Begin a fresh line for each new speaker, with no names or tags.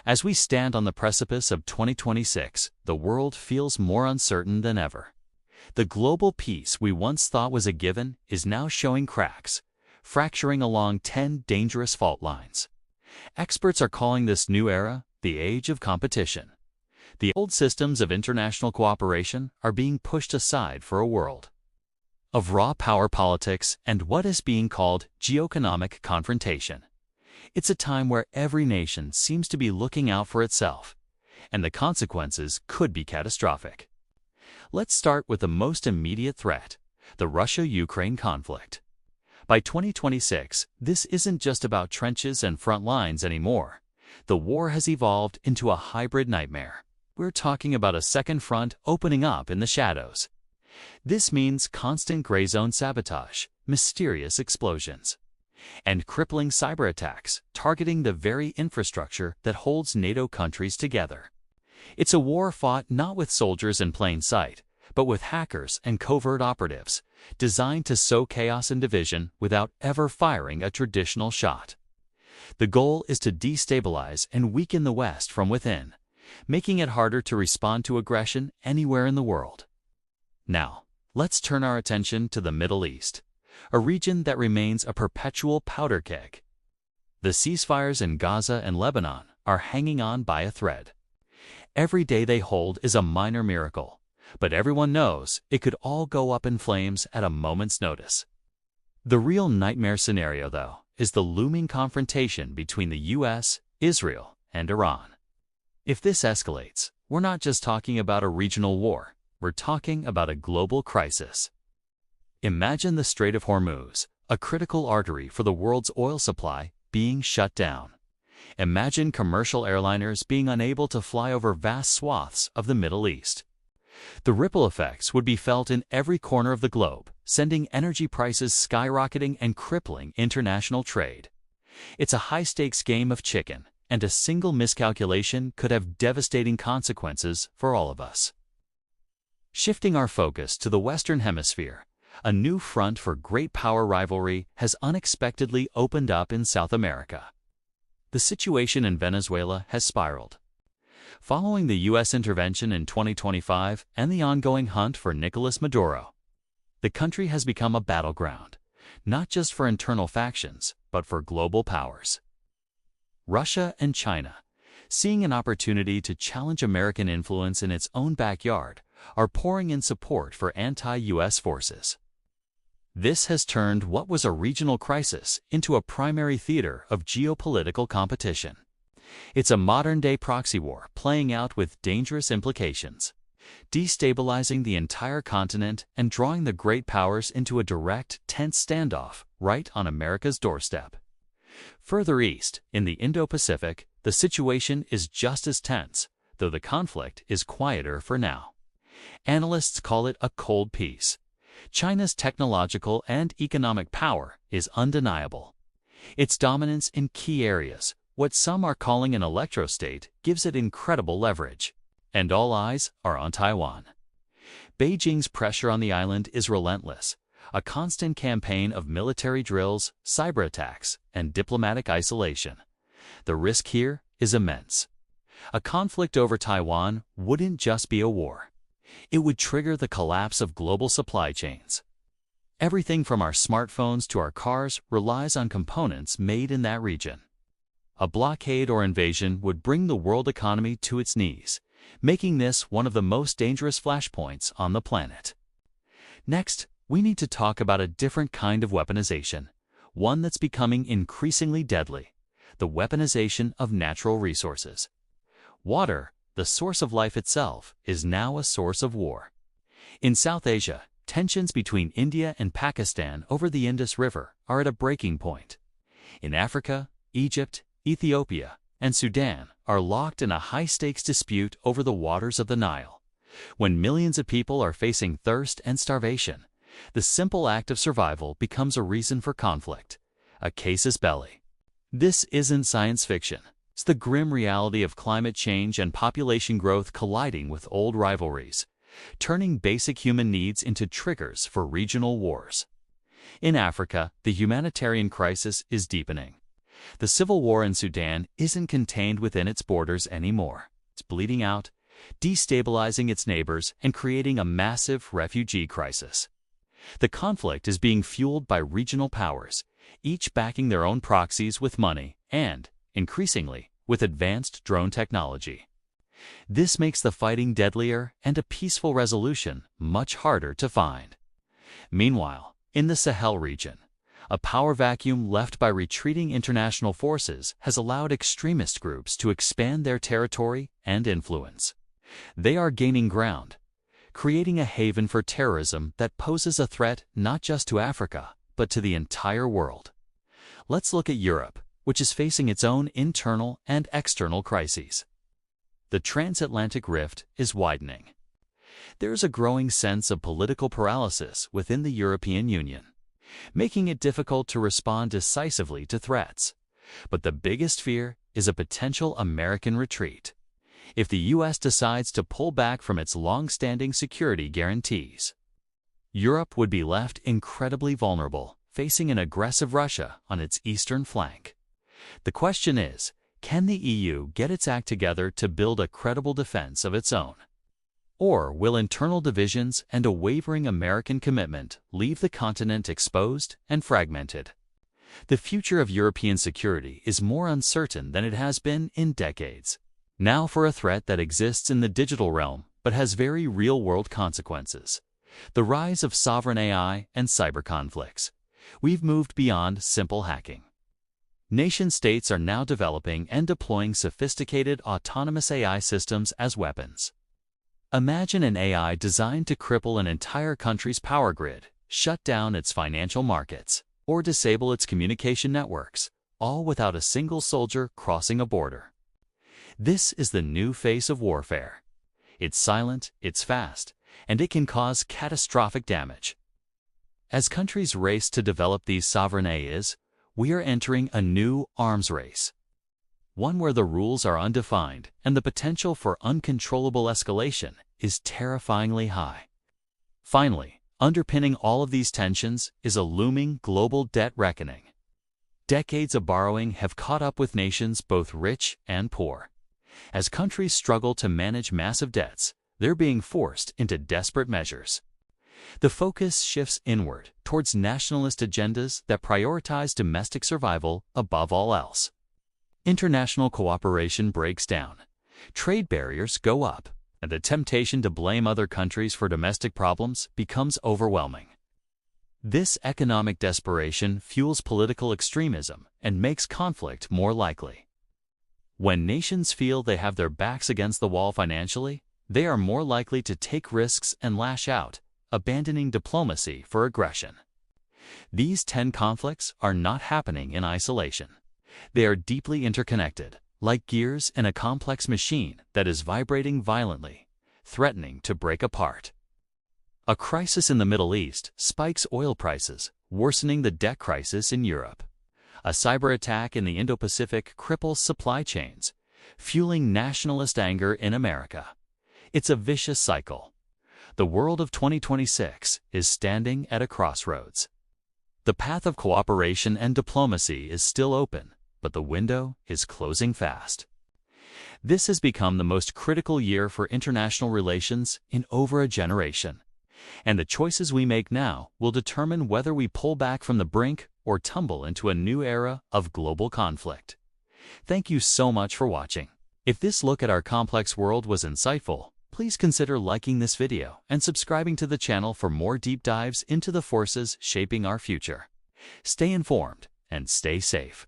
As we stand on the precipice of 2026, the world feels more uncertain than ever. The global peace we once thought was a given is now showing cracks, fracturing along 10 dangerous fault lines. Experts are calling this new era the age of competition. The old systems of international cooperation are being pushed aside for a world of raw power politics and what is being called geoeconomic confrontation. It's a time where every nation seems to be looking out for itself, and the consequences could be catastrophic. Let's start with the most immediate threat, the Russia-Ukraine conflict. By 2026, this isn't just about trenches and front lines anymore. The war has evolved into a hybrid nightmare. We're talking about a second front opening up in the shadows. This means constant gray zone sabotage, mysterious explosions, and crippling cyber attacks targeting the very infrastructure that holds NATO countries together. It's a war fought not with soldiers in plain sight, but with hackers and covert operatives, designed to sow chaos and division without ever firing a traditional shot. The goal is to destabilize and weaken the West from within, making it harder to respond to aggression anywhere in the world. Now, let's turn our attention to the Middle East, a region that remains a perpetual powder keg. The ceasefires in Gaza and Lebanon are hanging on by a thread. Every day they hold is a minor miracle, but everyone knows it could all go up in flames at a moment's notice. The real nightmare scenario, though, is the looming confrontation between the U.S., Israel, and Iran. If this escalates, we're not just talking about a regional war, we're talking about a global crisis. Imagine the Strait of Hormuz, a critical artery for the world's oil supply, being shut down. Imagine commercial airliners being unable to fly over vast swaths of the Middle East. The ripple effects would be felt in every corner of the globe, sending energy prices skyrocketing and crippling international trade. It's a high-stakes game of chicken, and a single miscalculation could have devastating consequences for all of us. Shifting our focus to the Western Hemisphere, a new front for great power rivalry has unexpectedly opened up in South America. The situation in Venezuela has spiraled. Following the U.S. intervention in 2025 and the ongoing hunt for Nicolas Maduro, the country has become a battleground, not just for internal factions, but for global powers. Russia and China, seeing an opportunity to challenge American influence in its own backyard, are pouring in support for anti-U.S. forces. This has turned what was a regional crisis into a primary theater of geopolitical competition. It's a modern-day proxy war playing out with dangerous implications, destabilizing the entire continent and drawing the great powers into a direct, tense standoff right on America's doorstep. Further east, in the Indo-Pacific, the situation is just as tense, though the conflict is quieter for now. Analysts call it a cold peace. China's technological and economic power is undeniable. Its dominance in key areas, what some are calling an electrostate, gives it incredible leverage. And all eyes are on Taiwan. Beijing's pressure on the island is relentless, a constant campaign of military drills, cyber attacks, and diplomatic isolation. The risk here is immense. A conflict over Taiwan wouldn't just be a war. It would trigger the collapse of global supply chains. Everything from our smartphones to our cars relies on components made in that region. A blockade or invasion would bring the world economy to its knees, making this one of the most dangerous flashpoints on the planet. Next, we need to talk about a different kind of weaponization, one that's becoming increasingly deadly: the weaponization of natural resources. Water, the source of life itself, is now a source of war. In South Asia, tensions between India and Pakistan over the Indus River are at a breaking point. In Africa, Egypt, Ethiopia, and Sudan are locked in a high-stakes dispute over the waters of the Nile. When millions of people are facing thirst and starvation, the simple act of survival becomes a reason for conflict, a casus belli. This isn't science fiction. It's the grim reality of climate change and population growth colliding with old rivalries, turning basic human needs into triggers for regional wars. In Africa, the humanitarian crisis is deepening. The civil war in Sudan isn't contained within its borders anymore. It's bleeding out, destabilizing its neighbors, and creating a massive refugee crisis. The conflict is being fueled by regional powers, each backing their own proxies with money and, increasingly, with advanced drone technology. This makes the fighting deadlier and a peaceful resolution much harder to find. Meanwhile, in the Sahel region, a power vacuum left by retreating international forces has allowed extremist groups to expand their territory and influence. They are gaining ground, creating a haven for terrorism that poses a threat not just to Africa, but to the entire world. Let's look at Europe, which is facing its own internal and external crises. The transatlantic rift is widening. There is a growing sense of political paralysis within the European Union, making it difficult to respond decisively to threats. But the biggest fear is a potential American retreat. If the U.S. decides to pull back from its long-standing security guarantees, Europe would be left incredibly vulnerable, facing an aggressive Russia on its eastern flank. The question is, can the EU get its act together to build a credible defense of its own? Or will internal divisions and a wavering American commitment leave the continent exposed and fragmented? The future of European security is more uncertain than it has been in decades. Now for a threat that exists in the digital realm but has very real-world consequences: the rise of sovereign AI and cyber conflicts. We've moved beyond simple hacking. Nation-states are now developing and deploying sophisticated autonomous AI systems as weapons. Imagine an AI designed to cripple an entire country's power grid, shut down its financial markets, or disable its communication networks, all without a single soldier crossing a border. This is the new face of warfare. It's silent, it's fast, and it can cause catastrophic damage. As countries race to develop these sovereign AIs, we are entering a new arms race. One where the rules are undefined and the potential for uncontrollable escalation is terrifyingly high. Finally, underpinning all of these tensions is a looming global debt reckoning. Decades of borrowing have caught up with nations both rich and poor. As countries struggle to manage massive debts, they're being forced into desperate measures. The focus shifts inward towards nationalist agendas that prioritize domestic survival above all else. International cooperation breaks down, trade barriers go up, and the temptation to blame other countries for domestic problems becomes overwhelming. This economic desperation fuels political extremism and makes conflict more likely. When nations feel they have their backs against the wall financially, they are more likely to take risks and lash out, abandoning diplomacy for aggression. These 10 conflicts are not happening in isolation. They are deeply interconnected, like gears in a complex machine that is vibrating violently, threatening to break apart. A crisis in the Middle East spikes oil prices, worsening the debt crisis in Europe. A cyber attack in the Indo-Pacific cripples supply chains, fueling nationalist anger in America. It's a vicious cycle. The world of 2026 is standing at a crossroads. The path of cooperation and diplomacy is still open, but the window is closing fast. This has become the most critical year for international relations in over a generation, and the choices we make now will determine whether we pull back from the brink or tumble into a new era of global conflict. Thank you so much for watching. If this look at our complex world was insightful, please consider liking this video and subscribing to the channel for more deep dives into the forces shaping our future. Stay informed and stay safe.